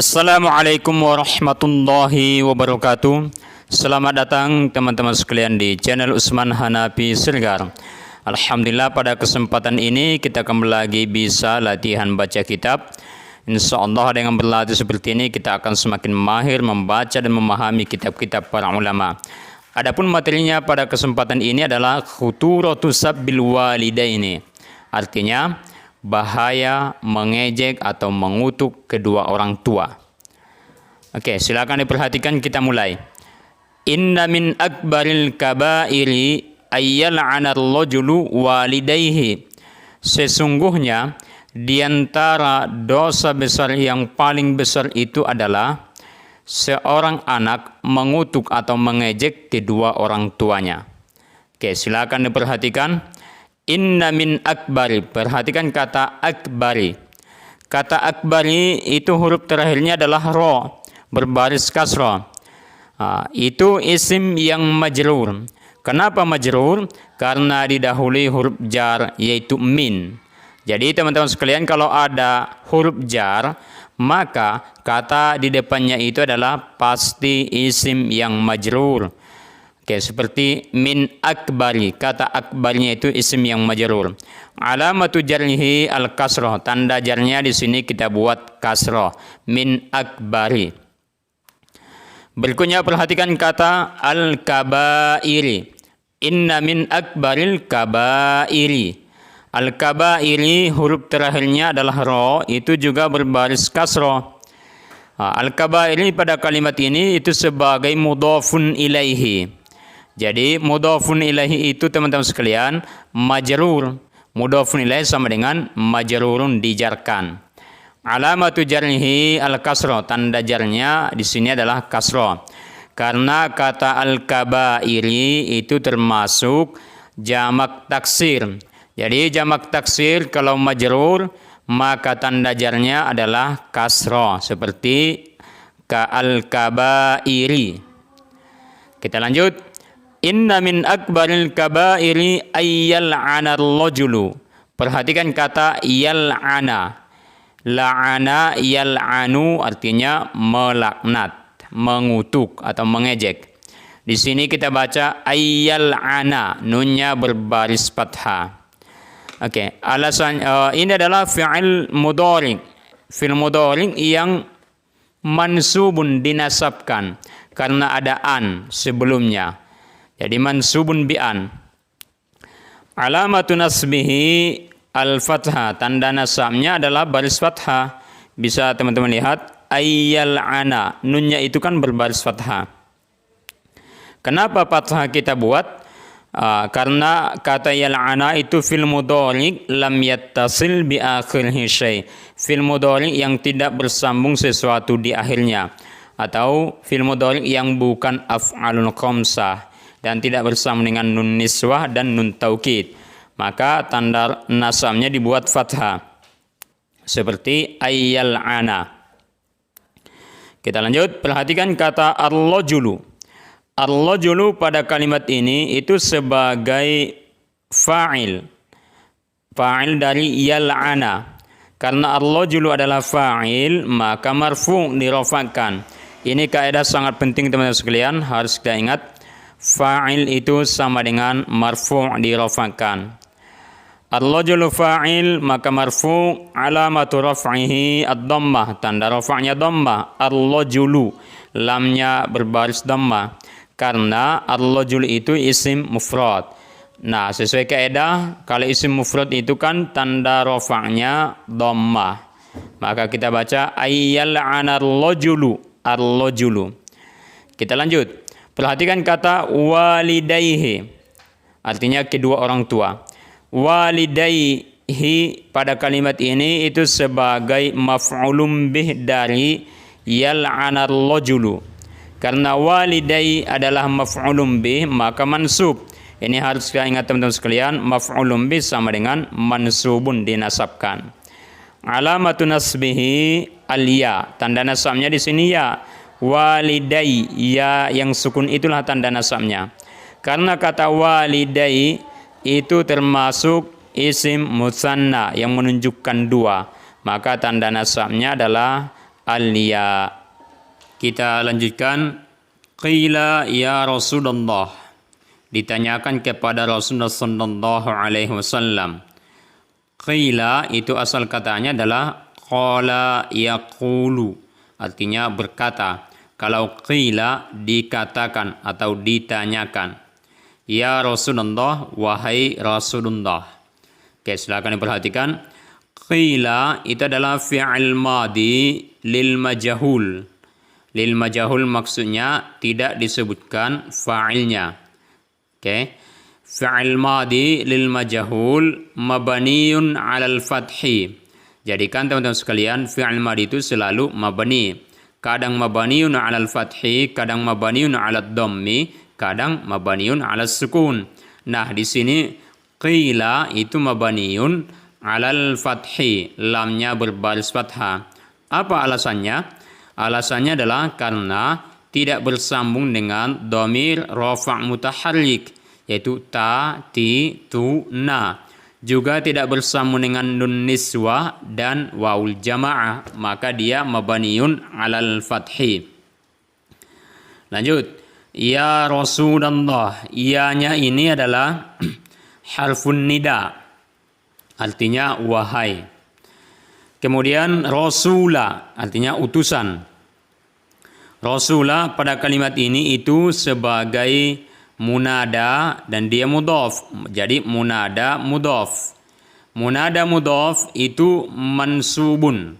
Assalamualaikum warahmatullahi wabarakatuh. Selamat datang teman-teman sekalian di channel Usman Hanafi Siregar. Alhamdulillah pada kesempatan ini kita kembali lagi bisa latihan baca kitab. InsyaAllah dengan berlatih seperti ini kita akan semakin mahir membaca dan memahami kitab-kitab para ulama. Adapun materinya pada kesempatan ini adalah khuturatu sabbil walidaini. Artinya bahaya mengejek atau mengutuk kedua orang tua. Oke, silakan diperhatikan, kita mulai. Inna min akbaril kabairi ayyal'ana ar-rajulu walidayhi. Sesungguhnya di antara dosa besar yang paling besar itu adalah seorang anak mengutuk atau mengejek kedua orang tuanya. Oke, silakan diperhatikan. Inna min akbari, perhatikan kata akbari. Kata akbari itu huruf terakhirnya adalah ro, berbaris kasroh. Itu isim yang majrur. Kenapa majrur? Karena didahului huruf jar, yaitu min. Jadi teman-teman sekalian, kalau ada huruf jar, maka kata di depannya itu adalah pasti isim yang majrur. Oke, seperti min akbari, kata akbarnya itu isim yang majrur. Alamatu jarhi al kasroh, tanda jarnya di sini kita buat kasroh, min akbari. Berikutnya perhatikan kata al kabairi. Inna min akbaril kabairi. Al kabairi huruf terakhirnya adalah ro, itu juga berbaris kasroh. Al kabairi pada kalimat ini itu sebagai mudhafun ilaihi. Jadi mudhafun ilaihi itu teman-teman sekalian majrur. Mudhafun ilaihi sama dengan majrurun, dijarkan. Alamatu jarhi al-kasra, tanda jarnya di sini adalah kasra. Karena kata al-kabairi itu termasuk jamak taksir. Jadi jamak taksir kalau majrur maka tanda jarnya adalah kasra, seperti ka al-kabairi. Kita lanjut. Inna min akbaril kabairi ayyal'ana ar-rajulu. Perhatikan kata yal'ana. La'ana yal'anu artinya melaknat, mengutuk atau mengejek. Di sini kita baca ayyal'ana, nunnya berbaris fathah. Oke, alasan ini adalah fi'il mudhari'. Fi'il mudhari' yang mansubun, dinasabkan karena ada an sebelumnya. Jadi mansubun bi'an. Alamatu nasbihi al-fathah, tanda nasabnya adalah baris fathah. Bisa teman-teman lihat ayyal'ana, nunnya itu kan berbaris fathah. Kenapa fathah kita buat? Karena kata yal'ana itu fil mudhari' lam yattasil bi akhirhi syai'. Fil mudhari' yang tidak bersambung sesuatu di akhirnya, atau fil mudhari' yang bukan af'alul khamsah dan tidak bersama dengan nun niswah dan nun taukid, maka tanda nasabnya dibuat fathah seperti ayyal'ana. Kita lanjut, perhatikan kata ar-rajulu. Ar-rajulu pada kalimat ini itu sebagai fa'il dari yal'ana. Karena ar-rajulu adalah fa'il, maka marfu' dirafa'kan. Ini kaidah sangat penting teman-teman sekalian, harus kita ingat. Fa'il itu sama dengan marfu' dirafa'kan. Ar-rajulu fa'il, maka marfu' alamatu raf'ihi ad-dhammah, tanda rafa'nya dhammah. Ar-rajulu, lamnya berbaris dhammah karena ar-rajul itu isim mufrad. Nah, sesuai kaidah kalau isim mufrad itu kan tanda rafa'nya dhammah, maka kita baca ayyal'ana ar-rajulu, ar-rajulu. Kita lanjut. Perhatikan kata walidayhi, artinya kedua orang tua. Walidayhi pada kalimat ini itu sebagai maf'ulun bih dari yal'ana ar-rajulu. Karena walidayhi adalah maf'ulun bih, maka mansub. Ini harus kita ingat teman-teman sekalian, maf'ulun bih sama dengan mansubun, dinasabkan. Alamatu nasbihi al-ya, tanda nasabnya di sini ya. Walidai, ya yang sukun itulah tanda nasabnya. Karena kata walidai itu termasuk isim musanna yang menunjukkan dua, maka tanda nasabnya adalah al-ya. Kita lanjutkan. Qila ya Rasulullah. Ditanyakan kepada Rasulullah sallallahu alaihi wasallam. Qila itu asal katanya adalah qala yaqulu, artinya berkata. Kalau qila dikatakan atau ditanyakan. Ya Rasulullah, wahai Rasulullah. Oke, silakan diperhatikan. Qila itu adalah fi'il madi lil majhul. Lil majhul maksudnya tidak disebutkan fa'ilnya. Oke. Fi'il madi lil majhul mabniun 'alal fathi. Jadikan teman-teman sekalian fi'il madi itu selalu mabni. Kadang mabniun 'alal fathi, kadang mabniun 'alad dhammi, kadang mabniun 'alas sukun. Nah, di sini qila itu mabniun 'alal fathi, lamnya berbaris fathah. Apa alasannya? Alasannya adalah karena tidak bersambung dengan dhamir rafa' mutaharrik, yaitu ta, ti, tu, na. Juga tidak bersambung dengan nun niswah dan waul jamaah, maka dia mabniun 'alal fathi. Lanjut. Ya Rasulullah, ianya ini adalah harfun nida, artinya wahai. Kemudian Rasula, artinya utusan. Rasula pada kalimat ini itu sebagai munada dan dia mudhaf. Jadi munada mudhaf. Munada mudhaf itu mansubun.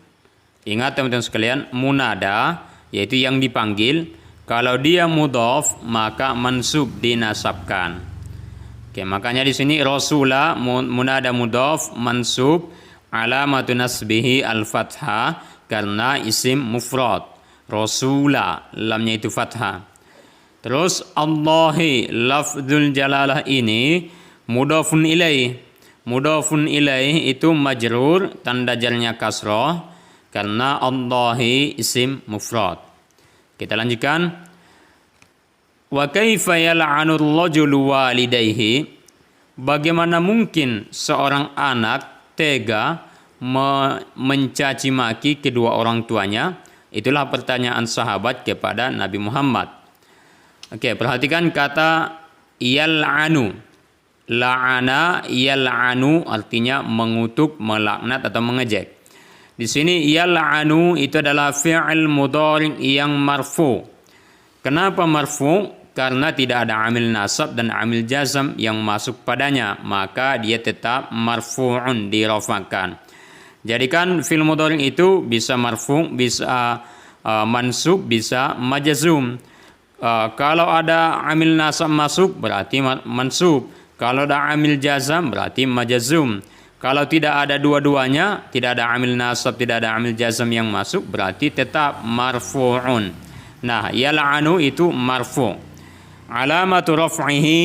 Ingat teman-teman sekalian, munada yaitu yang dipanggil. Kalau dia mudhaf maka mansub dinasabkan. Oke, makanya di sini Rasula munada mudhaf mansub alamatun nasbihi al-fathah karena isim mufrad. Rasula lamnya itu fathah. Terus Allahi lafdzul jalalah ini mudhafun ilaih. Mudhafun ilaih itu majrur, tanda jarnya kasrah karena Allahi isim mufrad. Kita lanjutkan. Wa kaifa yal'anu ar-rajulu walidayhi? Bagaimana mungkin seorang anak tega mencaci maki kedua orang tuanya? Itulah pertanyaan sahabat kepada Nabi Muhammad. Oke, perhatikan kata yal'anu. La'ana yal'anu artinya mengutuk, melaknat atau mengejek. Di sini yal'anu itu adalah fi'il mudhari' yang marfu. Kenapa marfu? Karena tidak ada amil nasab dan amil jazam yang masuk padanya, maka dia tetap marfu'un, dirafakan. Jadikan fi'il mudhari' itu bisa marfu', bisa mansub, bisa majzum. Kalau ada amil nasab masuk berarti mansub. Kalau ada amil jazam berarti majzum. Kalau tidak ada dua-duanya, tidak ada amil nasab, tidak ada amil jazam yang masuk, berarti tetap marfu'un. Nah, yal'anu itu marfu'. Alamatu raf'ihi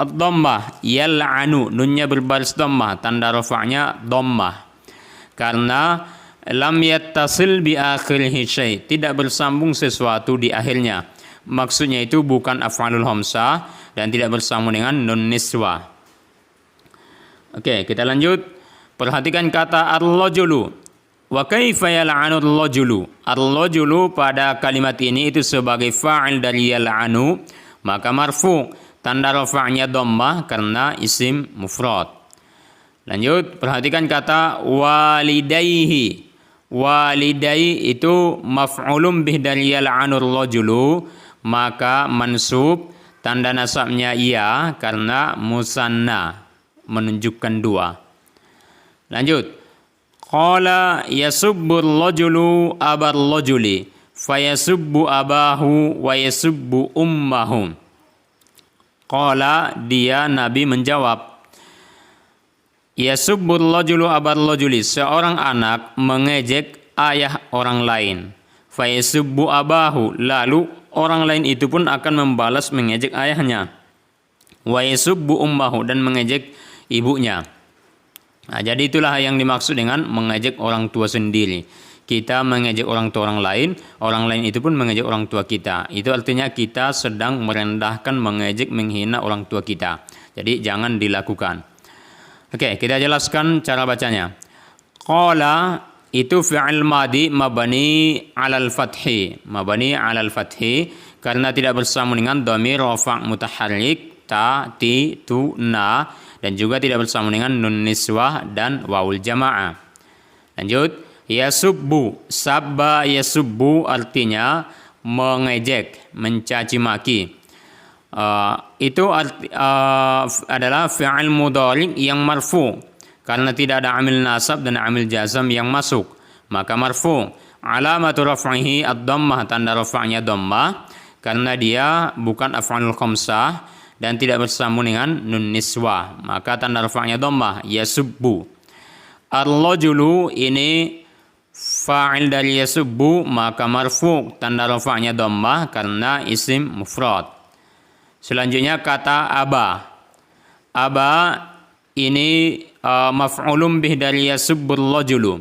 ad-dhammah. Yal'anu, nunnya berbaris dhammah, tanda rafa'nya dhammah. Karena lam yattasil bi akhirihi syai', tidak bersambung sesuatu di akhirnya. Maksudnya itu bukan af'alul hamsah dan tidak bersambung dengan nun niswah. Oke, kita lanjut. Perhatikan kata ar-rajulu. Wa kaifa yal'anu ar-rajulu? Ar-rajulu pada kalimat ini itu sebagai fa'il dari yal'anu, maka marfu', tanda rafa'nya dhammah karena isim mufrad. Lanjut, perhatikan kata walidayhi. Walidai itu maf'ulun bih dari yal'anu ar-rajulu, maka mansub, tanda nasabnya iya karena musanna, menunjukkan dua. Lanjut. Qala yasubbu ar-rajulu abar rajuli fayasubbu abahu wa yasubbu ummahu. Qala, dia Nabi menjawab. Yasubbu ar-rajulu abar rajuli, seorang anak mengejek ayah orang lain. Fayasubbu abahu, lalu orang lain itu pun akan membalas mengejek ayahnya. Wa yasubbu ummahu, dan mengejek ibunya. Nah, jadi itulah yang dimaksud dengan mengejek orang tua sendiri. Kita mengejek orang tua orang lain itu pun mengejek orang tua kita. Itu artinya kita sedang merendahkan, mengejek, menghina orang tua kita. Jadi jangan dilakukan. Oke, kita jelaskan cara bacanya. Qala itu fi'il madi mabani 'alal fathi, mabani 'alal fathi karena tidak bersambung dengan dhamir rafa' mutaharrik ta, ti, tu, na, dan juga tidak bersambung dengan nun niswah dan wawul jamaah. Lanjut, yasubbu, sabba yasubbu artinya mengejek, mencaci maki. Itu adalah fi'il mudhari yang marfu karena tidak ada amil nasab dan amil jazam yang masuk, maka marfu. Alamatu raf'ihi ad-dhammah, tanda rafa'nya dhammah karena dia bukan af'alul khamsah dan tidak bersambung dengan nun niswah, maka tanda rafa'nya dhammah, yasubbu. Ar-rajulu ini fa'il dari yasubbu, maka marfu, tanda rafa'nya dhammah karena isim mufrad. Selanjutnya kata aba. Aba ini maf'ulun bih dari yasubbur rajulu.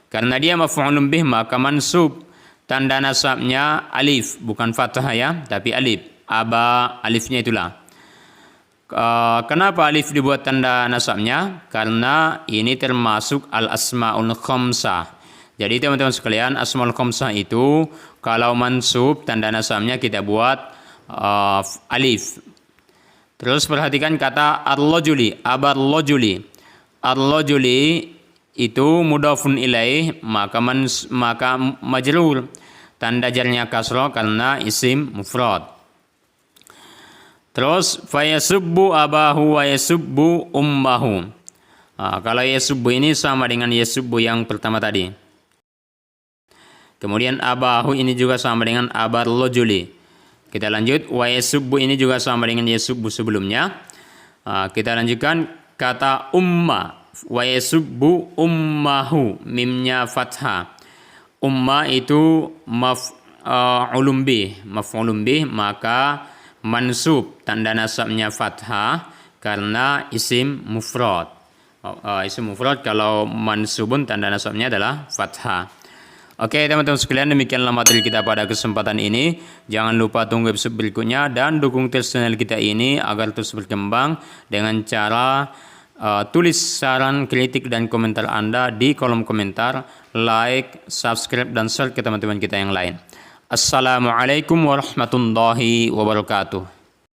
Karena dia maf'ulun bih maka mansub, tanda nasabnya alif, bukan fathah ya, tapi alif. Aba, alifnya itulah. Kenapa alif dibuat tanda nasabnya? Karena ini termasuk al-asma'ul khamsah. Jadi teman-teman sekalian, asmaul khamsah itu kalau mansub tanda nasabnya kita buat alif. Terus perhatikan kata ar-rajuli, abar-rajuli. Ar-rajuli itu mudhafun ilaih, maka majrur, tanda jarnya kasrah karena isim mufrad. Terus fayasubbu abahu wa yasubbu ummahu. Kalau yasubbu ini sama dengan yasubbu yang pertama tadi. Kemudian abahu ini juga sama dengan abar rajuli. Kita lanjut, wa yasubbu ini juga sama dengan yasubbu sebelumnya. Kita lanjutkan kata umma, wa yasubbu ummahu, mimnya fathah. Umma itu maf'ulun bih, maka mansub, tanda nasabnya fathah karena isim mufrad. Isim mufrad kalau mansubun tanda nasabnya adalah fathah. Oke teman-teman sekalian, demikianlah materi kita pada kesempatan ini. Jangan lupa tunggu episode berikutnya dan dukung terus channel kita ini agar terus berkembang dengan cara tulis saran, kritik, dan komentar Anda di kolom komentar, like, subscribe, dan share ke teman-teman kita yang lain. Assalamualaikum warahmatullahi wabarakatuh.